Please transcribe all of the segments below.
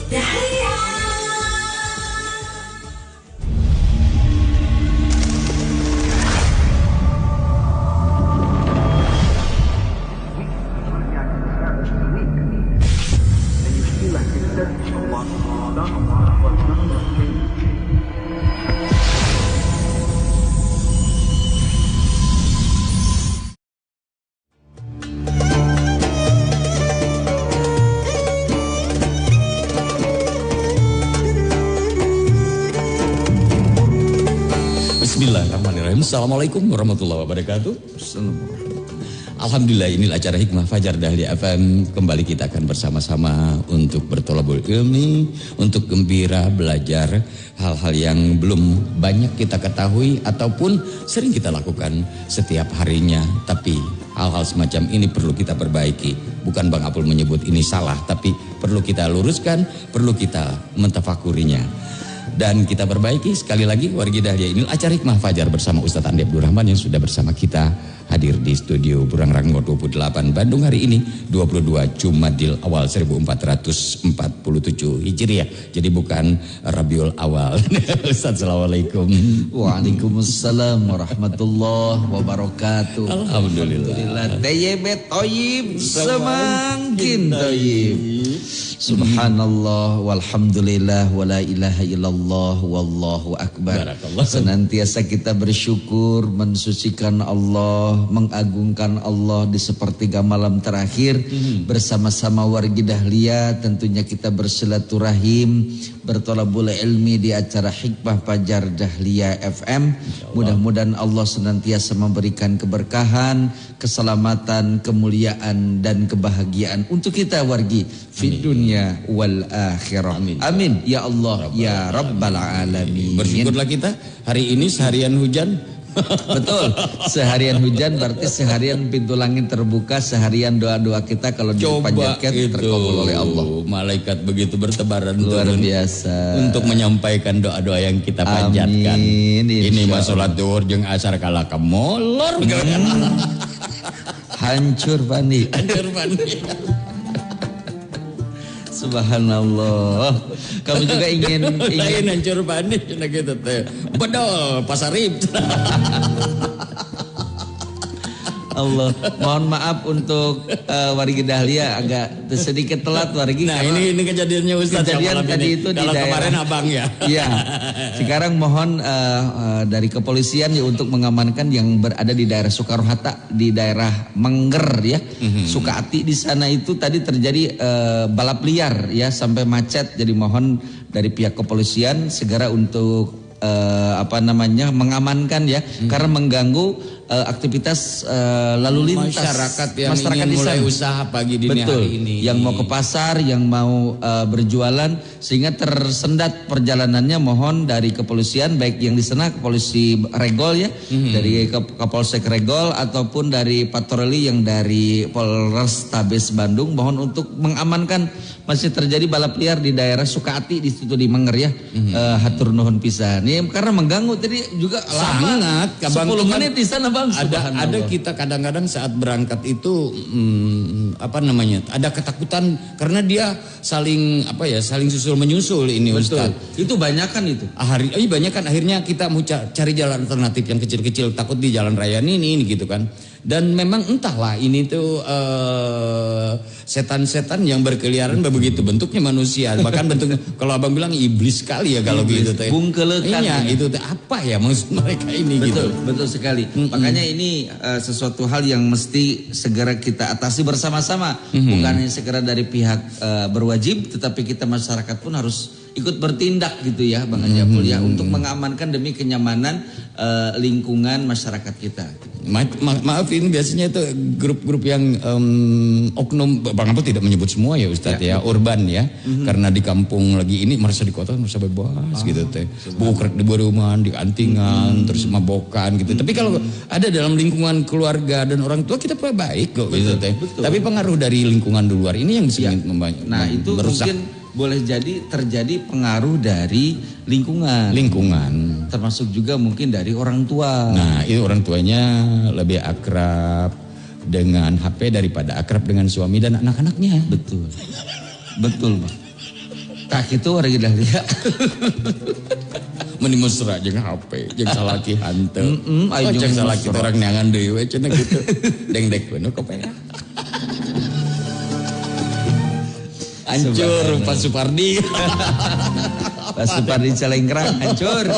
Dahlia. Bismillahirrahmanirrahim. Assalamualaikum warahmatullahi wabarakatuh. Alhamdulillah, inilah acara Hikmah Fajar Dahlia FM. Kembali kita akan bersama-sama untuk bertolabul ilmi, untuk gembira belajar hal-hal yang belum banyak kita ketahui ataupun sering kita lakukan setiap harinya. Tapi hal-hal semacam ini perlu kita perbaiki. Bukan Bang Apul menyebut ini salah, tapi perlu kita luruskan, perlu kita mentafakurinya. Dan kita perbaiki sekali lagi wargi Dahlia ini acara Hikmah Fajar bersama Ustadz Andi Abdul Rahman yang sudah bersama kita hadir di studio Burangrang 28 Bandung hari ini 22 Jumadil Awal 1447 Hijriah. Jadi bukan Rabiul Awal. Ustadz, assalamualaikum. Waalaikumsalam warahmatullahi wabarakatuh. Alhamdulillah. Tayyibet toyib semakin toyib. Subhanallah walhamdulillah wala ilaha illallah wallahu akbar. Senantiasa kita bersyukur, mensucikan Allah, mengagungkan Allah di sepertiga malam terakhir bersama-sama wargi Dahlia. Tentunya kita bersilaturahim, bertolabul ilmi di acara Hikmah Fajar Dahlia FM. Mudah-mudahan Allah senantiasa memberikan keberkahan, keselamatan, kemuliaan dan kebahagiaan untuk kita wargi fi dunya wal akhirah. Amin ya Allah ya Rabbal alamin. Bersyukurlah kita hari ini seharian hujan. Betul, seharian hujan berarti seharian pintu langit terbuka, seharian doa-doa kita kalau dipanjatkan terkabul oleh Allah. Malaikat begitu bertebaran luar turun biasa untuk menyampaikan doa-doa yang kita panjatkan. Amin, ini mah salat zuhur jeung asar kala kemolor. Hancur Fandi. Hancur Fandi. Subhanallah. Kamu juga ingin hancur Fandi gitu teh. Bedol pasarip. Allah, mohon maaf untuk wargi Dahlia agak sedikit telat wargi. Nah ini kejadiannya Ustaz. Kejadian tadi ini. Itu kalau di daerah, kemarin abang ya. Iya. Sekarang mohon dari kepolisian ya untuk mengamankan yang berada di daerah Soekarno-Hatta, di daerah Mengger ya, Sukati di sana itu tadi terjadi balap liar ya sampai macet. Jadi mohon dari pihak kepolisian segera untuk mengamankan ya, karena mengganggu aktivitas lalu lintas masyarakat yang ingin mulai usaha pagi dini hari ini, yang mau ke pasar, yang mau berjualan, sehingga tersendat perjalanannya. Mohon dari kepolisian, baik yang di sana Polisi Regol ya, dari Kapolsek Regol ataupun dari patroli yang dari Polrestabes Bandung, mohon untuk mengamankan. Masih terjadi balap liar di daerah Sukati di situ di Menger ya. Hatur nuhun pisan. Ya, karena mengganggu tadi juga sangat. 10 menit di sana Bang. Ada kita kadang-kadang saat berangkat itu ada ketakutan karena dia saling susul menyusul ini. Betul. Ustaz. Itu banyak kan itu. Banyak kan akhirnya kita mau cari jalan alternatif yang kecil-kecil, takut di jalan raya ini gitu kan. Dan memang entahlah ini tuh setan-setan yang berkeliaran begitu bentuknya manusia, bahkan bentuknya kalau abang bilang iblis sekali ya kalau gitu teh. Bungkelekan. Iya, itu teh apa ya maksud mereka ini gitu. Betul sekali. Makanya ini sesuatu hal yang mesti segera kita atasi bersama-sama. Bukan hanya segera dari pihak berwajib, tetapi kita masyarakat pun harus ikut bertindak gitu ya Bang Anjapul ya, untuk mengamankan demi kenyamanan lingkungan masyarakat kita. Maaf ini biasanya itu grup-grup yang oknum, Bang Apul tidak menyebut semua ya Ustadz ya, urban ya, karena di kampung lagi ini merasa di kota merasa bebas gitu teh, bukrek di rumah, di antingan, terus mabokan gitu. Tapi kalau ada dalam lingkungan keluarga dan orang tua kita baik kok gitu teh. Tapi pengaruh dari lingkungan di luar ini yang bisa itu merusak. Mungkin boleh jadi terjadi pengaruh dari lingkungan, termasuk juga mungkin dari orang tua. Nah, itu orang tuanya lebih akrab dengan HP daripada akrab dengan suami dan anak-anaknya. Betul, betul, Bang. Tak itu orang Dahlia. Meni mesra jeung HP, jeung salaki hanteu. Jeung salaki orang neangan deui we cenah kitu. Dengdek we nu kopea. Hancur Pak Supardi. Pak Supardi Celengkrang hancur.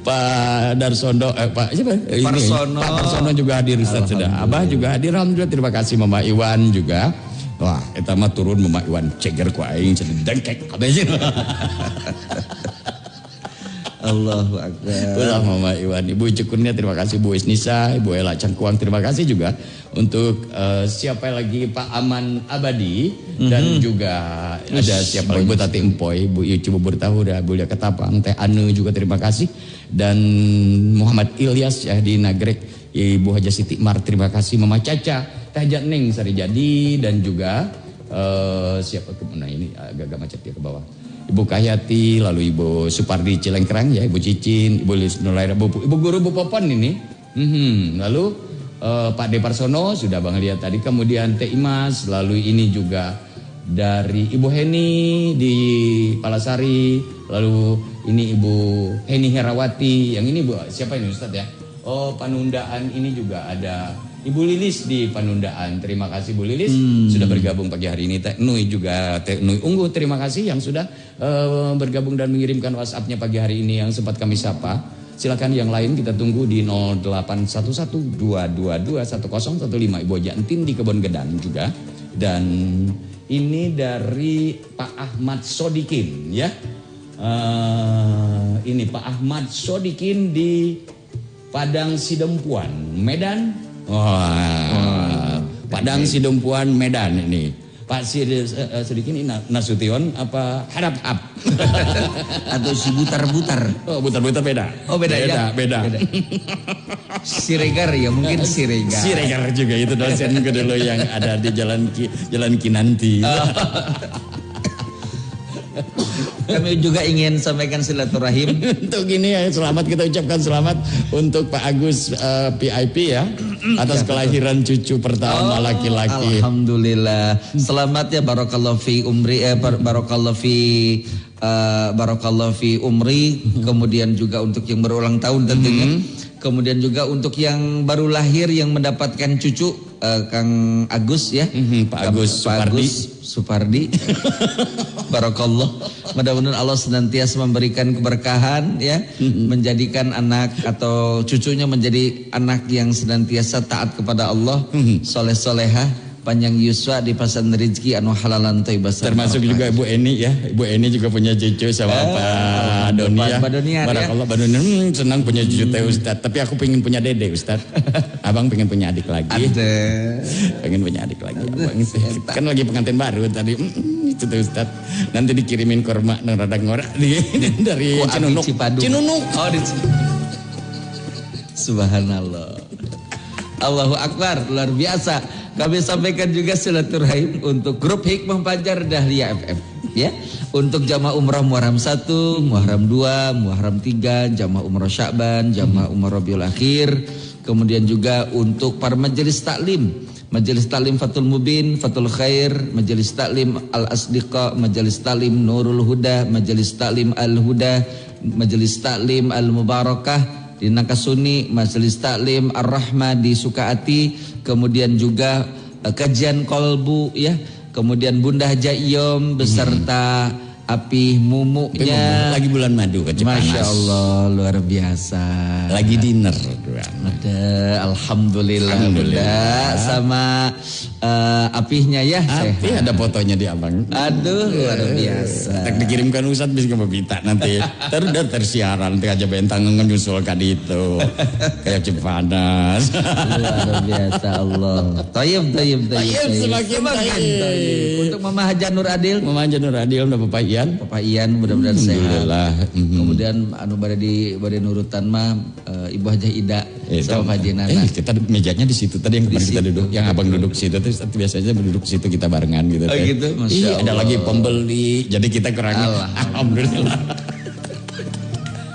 Pak Darsono Pak siapa? Parsono. Pak Parsono juga hadir Ustaz sudah. Abah juga hadir alhamdulillah. Terima kasih Mama Iwan juga. Wah, eta mah turun Mama Iwan ceger ku aing cenah dengkek kabeh. Allahu Akbar. Ulah Mama Iwan, Ibu Cekurnia terima kasih, Bu Isnisa, Ibu Ela Cangkuang terima kasih juga untuk siapa lagi Pak Aman Abadi dan juga ada siapa lagi Bu Tati Empoy, Bu Yuci Bubur Tahu, Bu Lia Ketapang, Teh Anu juga terima kasih dan Muhammad Ilyas ya di Nagrek, Ibu Haja Siti Mar terima kasih, Mama Caca, Teh Neng Sari Jadi dan juga siapa kemana ini agak macet ya ke bawah. Ibu Kahyati, lalu Ibu Supardi Cilengkrang ya, Ibu Cicin, Ibu Lis Nuraira, Ibu Guru Bu Popon ini. Lalu Pak De Parsono sudah Bang lihat tadi, kemudian Teh Imas, lalu ini juga dari Ibu Heni di Palasari, lalu ini Ibu Heni Herawati, yang ini Bu siapa ini Ustaz ya? Oh, penundaan ini juga ada Ibu Lilis di Panundaan. Terima kasih Bu Lilis sudah bergabung pagi hari ini. Teh Nui juga, Teh Nui Unggul terima kasih yang sudah bergabung dan mengirimkan WhatsApp-nya pagi hari ini yang sempat kami sapa. Silakan yang lain kita tunggu di 081122210115. Ibu Haja Entin di Kebon Gedang juga. Dan ini dari Pak Ahmad Sodikin ya. Ini Pak Ahmad Sodikin di Padang Sidempuan, Medan. Wah, Padang Sidempuan Medan ini. Pak Sodikin ini Nasution apa harap-hap atau si butar-butar. Oh, butar-butar beda. Oh, beda ya. Beda. Siregar ya, mungkin Siregar. Siregar juga itu dosen dulu yang ada di Jalan Kinanti. Kami juga ingin sampaikan silaturahim. Untuk ini ya, selamat kita ucapkan selamat untuk Pak Agus PIP ya atas kelahiran cucu pertama laki-laki. Alhamdulillah. Selamat ya, barakallahu fi umri barakallahu fi umri. Kemudian juga untuk yang berulang tahun tentunya. Kemudian juga untuk yang baru lahir yang mendapatkan cucu Kang Agus ya. Pak Agus Supardi. Barakallah. Mudah-mudahan Allah senantiasa memberikan keberkahan ya, menjadikan anak atau cucunya menjadi anak yang senantiasa taat kepada Allah, soleh-solehah, panjang yuswa di pasan rezeki anu halalan thayyibah. Termasuk juga Ibu Eni ya. Ibu Eni juga punya cucu sama Pak Doni ya. Barakallah Pak Doni senang punya cucu teh Ustaz. Tapi aku pengen punya dede Ustaz. Abang pengen punya adik lagi. Pengen punya adik lagi. Abang kan lagi pengantin baru tadi. Itu tuh Ustaz. Nanti dikirimin kurma nang rada ngorak dari Cinunuk. Oh, di Subhanallah. Allahu Akbar, luar biasa. Kami sampaikan juga silaturahim untuk grup Hikmah Fajar Dahlia FM ya. Untuk jamaah umrah Muharram 1, Muharram 2, Muharram 3, jamaah umrah Sya'ban, jamaah umrah Rabiul Akhir. Kemudian juga untuk para majelis taklim, Majelis Taklim Fathul Mubin, Fathul Khair, Majelis Taklim Al-Asdiqa, Majelis Taklim Nurul Huda, Majelis Taklim Al-Huda, Majelis Taklim Al-Mubarakah di Nakasuni, Majelis Taklim Ar-Rahmah di Sukaati, kemudian juga kajian kolbu ya, kemudian Bunda Haja Iyom beserta Api Mumunya. Lagi bulan madu kan Masya Allah, luar biasa. Lagi dinner. Alhamdulillah. Bunda sama Apihnya ya. Api ada fotonya di abang. Aduh, luar biasa. Tak dikirimkan Ustadz bisa membita nanti. Tersiaran nanti aja bentang nyusul kadi itu. Kayak Cipanas. Luar biasa Allah. Tayyib. Semakin tayyib. Untuk Mama Haja Nur Adil. Mama Haja Nur Adil udah Bapak Ian mudah-mudahan sehat. Kemudian anu bade nurutan mah Ibu Haja Ida sama Haji Nana. Kita mejanya di situ tadi yang kemarin kita duduk, yang abang duduk situ terus biasanya duduk situ kita barengan gitu. Oh gitu, Masya Allah. Ada lagi pembeli, jadi kita kurangin. Alhamdulillah.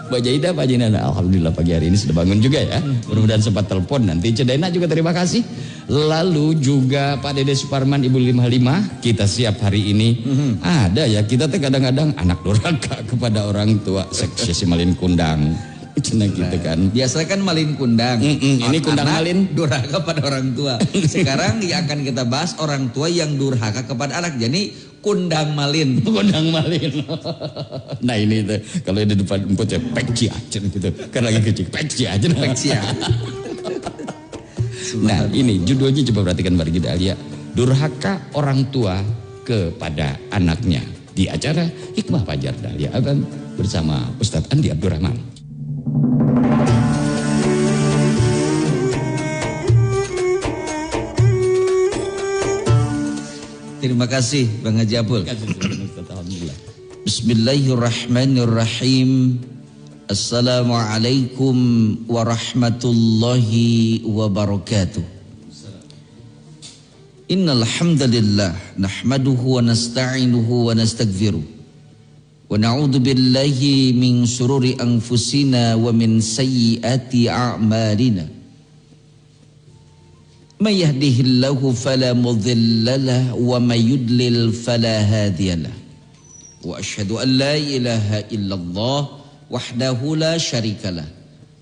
Mbak Jaida, Pak Jinana, alhamdulillah pagi hari ini sudah bangun juga ya. Mudah-mudahan sempat telepon nanti. Cedena juga terima kasih. Lalu juga Pak Dede Suparman, Ibu 55, kita siap hari ini. Ada ya, kita teh kadang-kadang anak durhaka kepada orang tua, seksi malin kundang. Cina gitu kan. Biasanya kan malin kundang. Ini kundang malin durhaka pada orang tua. Sekarang yang akan kita bahas orang tua yang durhaka kepada anak. Jadi kundang malin. Kundang malin. Nah ini tuh kalau di depan emput ya pekci aja gitu. Kan lagi kecil pekci aja. Pekci aja. Nah ini judulnya coba perhatikan Mbak Dahlia. Durhaka orang tua kepada anaknya. Di acara Hikmah Fajar Dahlia Abang bersama Ustadz Andi Abdurrahman. Terima kasih Bang Haji Abul. Bismillahirrahmanirrahim. Assalamualaikum warahmatullahi wabarakatuh. Innal hamdalillah nahmaduhu wa nasta'inuhu wa nastaghfiruh. Wa na'udzu billahi min shururi anfusina wa min sayyiati a'malina. May yahdihillahu fala mudilla lahu wa may yudlil fala hadiya lahu. Wa asyhadu an la ilaha illallah wahdahu la syarika lah.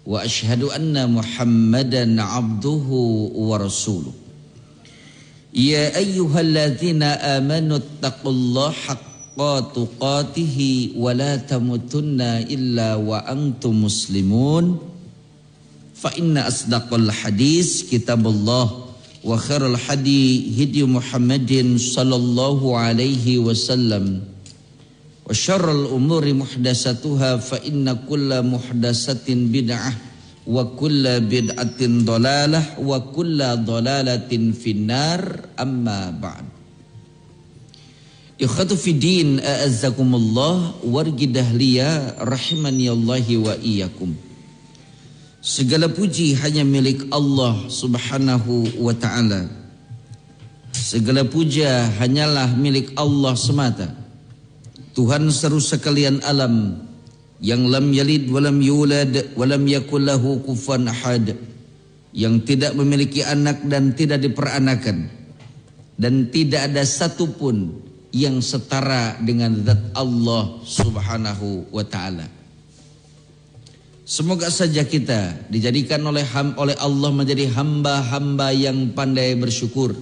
Wa asyhadu anna Muhammadan abduhu wa rasuluh. Ya ayyuhalladzina amanu taqullaha haqqa tuqatih wa la tamutunna illa wa antum muslimun. Fa inna asdaqal hadis kitabullah wa khairul hadi hadi Muhammadin sallallahu alaihi wasallam wa syarrul umuri muhdatsatuha fa inna kulla muhdatsatin bid'ah wa kulla bid'atin dhalalah wa kulla dhalalatin finnar amma ba'd. Ikhwatu fiddin a'azzakumullah wargi dahliya rahimani Allahi wa iyyakum. Segala puji hanya milik Allah subhanahu wa ta'ala. Segala puja hanyalah milik Allah semata. Tuhan seru sekalian alam, yang lam yalid walam yulad walam yakul lahu kufuwan ahad, yang tidak memiliki anak dan tidak diperanakan, dan tidak ada satupun yang setara dengan zat Allah subhanahu wa ta'ala. Semoga saja kita dijadikan oleh Allah menjadi hamba-hamba yang pandai bersyukur,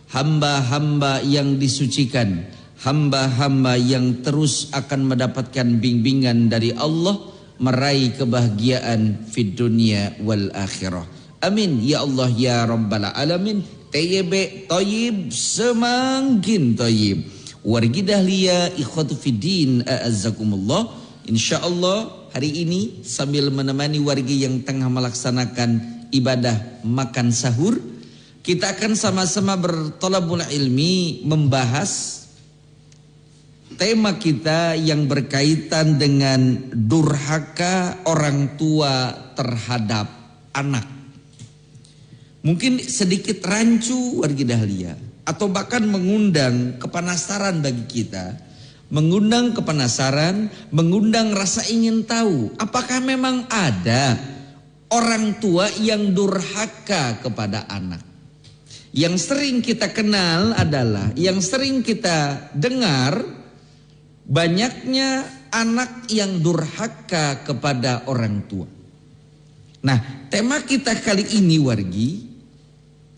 hamba-hamba yang disucikan, hamba-hamba yang terus akan mendapatkan bimbingan dari Allah meraih kebahagiaan fid dunia wal akhirah. Amin ya Allah ya rabbal alamin. Tayyib tayyib semakin tayyib. Wargi dahliya ikhwatu fiddin a'azzakumullah. Insyaallah hari ini sambil menemani wargi yang tengah melaksanakan ibadah makan sahur, kita akan sama-sama bertolabul ilmi membahas tema kita yang berkaitan dengan durhaka orang tua terhadap anak. Mungkin sedikit rancu wargi dahlia, atau bahkan mengundang kepenasaran bagi kita. Mengundang kepenasaran, mengundang rasa ingin tahu, apakah memang ada orang tua yang durhaka kepada anak. Yang sering kita kenal adalah, yang sering kita dengar, banyaknya anak yang durhaka kepada orang tua. Nah, tema kita kali ini wargi,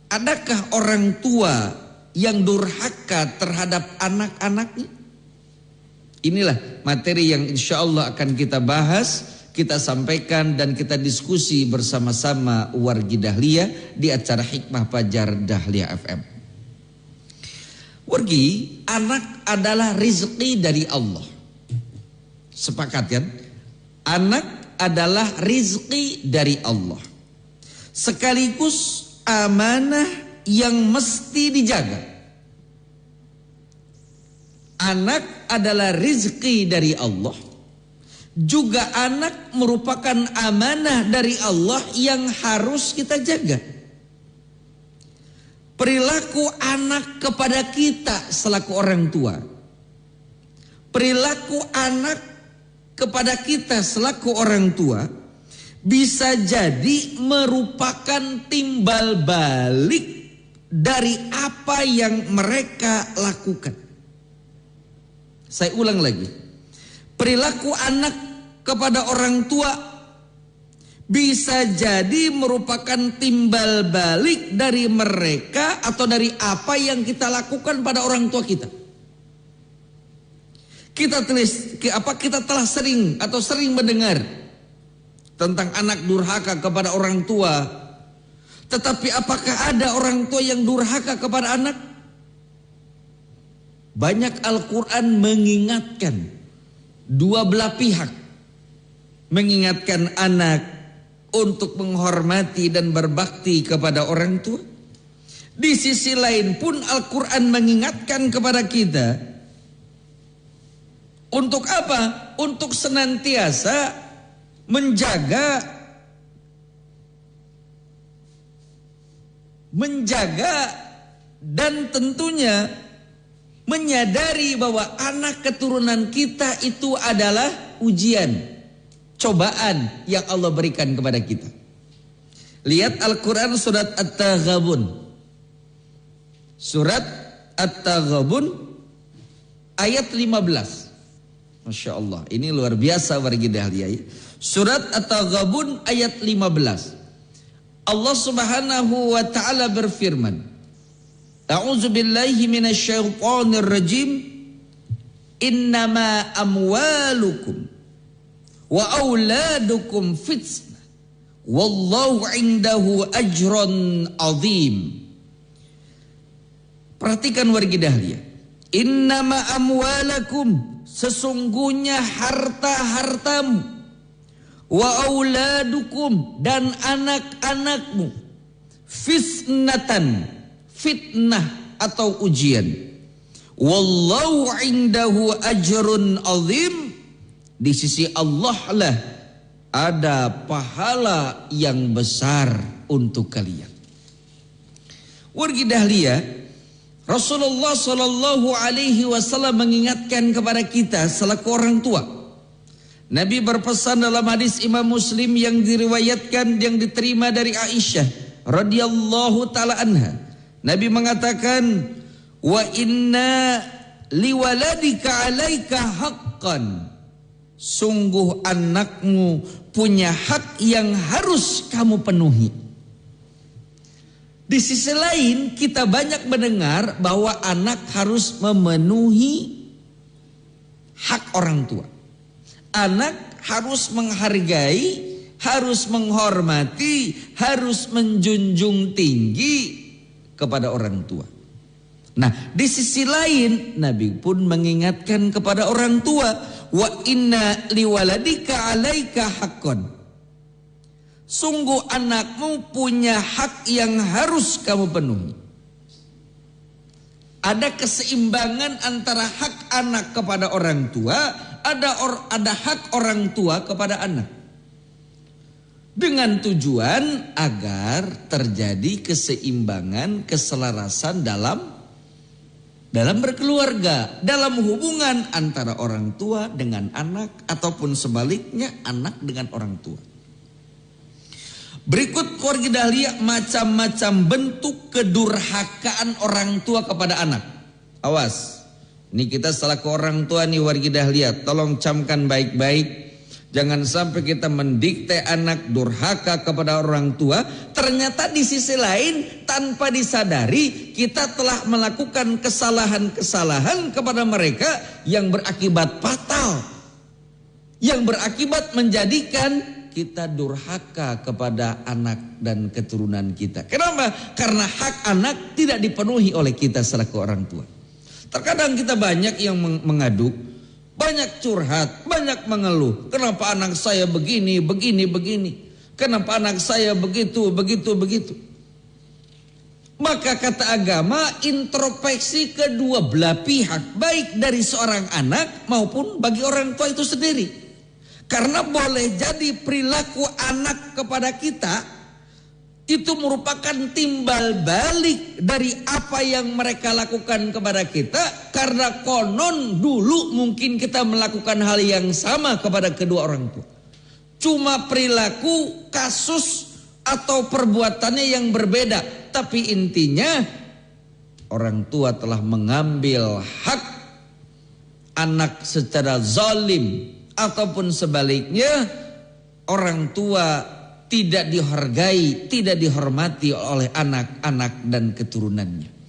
adakah orang tua yang durhaka terhadap anak-anaknya? Inilah materi yang insya Allah akan kita bahas, kita sampaikan dan kita diskusi bersama-sama wargi dahlia di acara Hikmah Fajar Dahlia FM. Wargi, anak adalah rezeki dari Allah. Sepakat kan? Anak adalah rezeki dari Allah. Sekaligus amanah yang mesti dijaga. Anak adalah rezeki dari Allah. Juga anak merupakan amanah dari Allah yang harus kita jaga. Perilaku anak kepada kita selaku orang tua, perilaku anak kepada kita selaku orang tua bisa jadi merupakan timbal balik dari apa yang mereka lakukan. Saya ulang lagi. Perilaku anak kepada orang tua bisa jadi merupakan timbal balik dari mereka atau dari apa yang kita lakukan pada orang tua kita. Kita telah sering mendengar tentang anak durhaka kepada orang tua. Tetapi apakah ada orang tua yang durhaka kepada anak? Banyak Al-Quran mengingatkan dua belah pihak. Mengingatkan anak untuk menghormati dan berbakti kepada orang tua. Di sisi lain pun Al-Quran mengingatkan kepada kita. Untuk apa? Untuk senantiasa menjaga dan tentunya menyadari bahwa anak keturunan kita itu adalah ujian, cobaan yang Allah berikan kepada kita. Lihat Al-Quran surat At-Taghabun. Surat At-Taghabun ayat 15. Masya Allah, ini luar biasa wargi dahlia ya. Surat At-Taghabun ayat 15. Allah Subhanahu wa taala berfirman, A'udzu billahi minasyaitonir rajim. Innama amwalukum wa auladukum fitnah wallahu indahu ajrun azim. Perhatikan wargi dahlia. Innama amwalakum, sesungguhnya harta-hartamu, wa auladukum, dan anak-anakmu, fitnah atau ujian. Wallahu indahu ajrun azim, di sisi Allah lah ada pahala yang besar untuk kalian. Wargi dahlia, Rasulullah Shallallahu Alaihi Wasallam mengingatkan kepada kita selaku orang tua. Nabi berpesan dalam hadis Imam Muslim yang diriwayatkan, yang diterima dari Aisyah radhiyallahu taala anha. Nabi mengatakan, wa inna liwaladika alaika haqqan. Sungguh anakmu punya hak yang harus kamu penuhi. Di sisi lain kita banyak mendengar bahwa anak harus memenuhi hak orang tua. Anak harus menghargai, harus menghormati, harus menjunjung tinggi kepada orang tua. Nah, di sisi lain Nabi pun mengingatkan kepada orang tua, wa inna liwaladika alaika haqqan. Sungguh anakmu punya hak yang harus kamu penuhi. Ada keseimbangan antara hak anak kepada orang tua, ada hak orang tua kepada anak. Dengan tujuan agar terjadi keseimbangan, keselarasan dalam berkeluarga, dalam hubungan antara orang tua dengan anak, ataupun sebaliknya anak dengan orang tua. Berikut keluarga dahlia macam-macam bentuk kedurhakaan orang tua kepada anak. Awas, ini kita selaku orang tua nih warga dahlia, tolong camkan baik-baik. Jangan sampai kita mendikte anak durhaka kepada orang tua. Ternyata di sisi lain tanpa disadari kita telah melakukan kesalahan-kesalahan kepada mereka yang berakibat fatal. Yang berakibat menjadikan kita durhaka kepada anak dan keturunan kita. Kenapa? Karena hak anak tidak dipenuhi oleh kita selaku orang tua. Terkadang kita banyak yang mengadu, banyak curhat, banyak mengeluh. Kenapa anak saya begini. Kenapa anak saya begitu. Maka kata agama, introspeksi kedua belah pihak, baik dari seorang anak maupun bagi orang tua itu sendiri. Karena boleh jadi perilaku anak kepada kita itu merupakan timbal balik dari apa yang mereka lakukan kepada kita. karena konon dulu mungkin kita melakukan hal yang sama kepada kedua orang tua. Cuma perilaku, kasus atau perbuatannya yang berbeda. Tapi intinya orang tua telah mengambil hak anak secara zalim. Ataupun sebaliknya orang tua tidak dihargai, tidak dihormati oleh anak-anak dan keturunannya.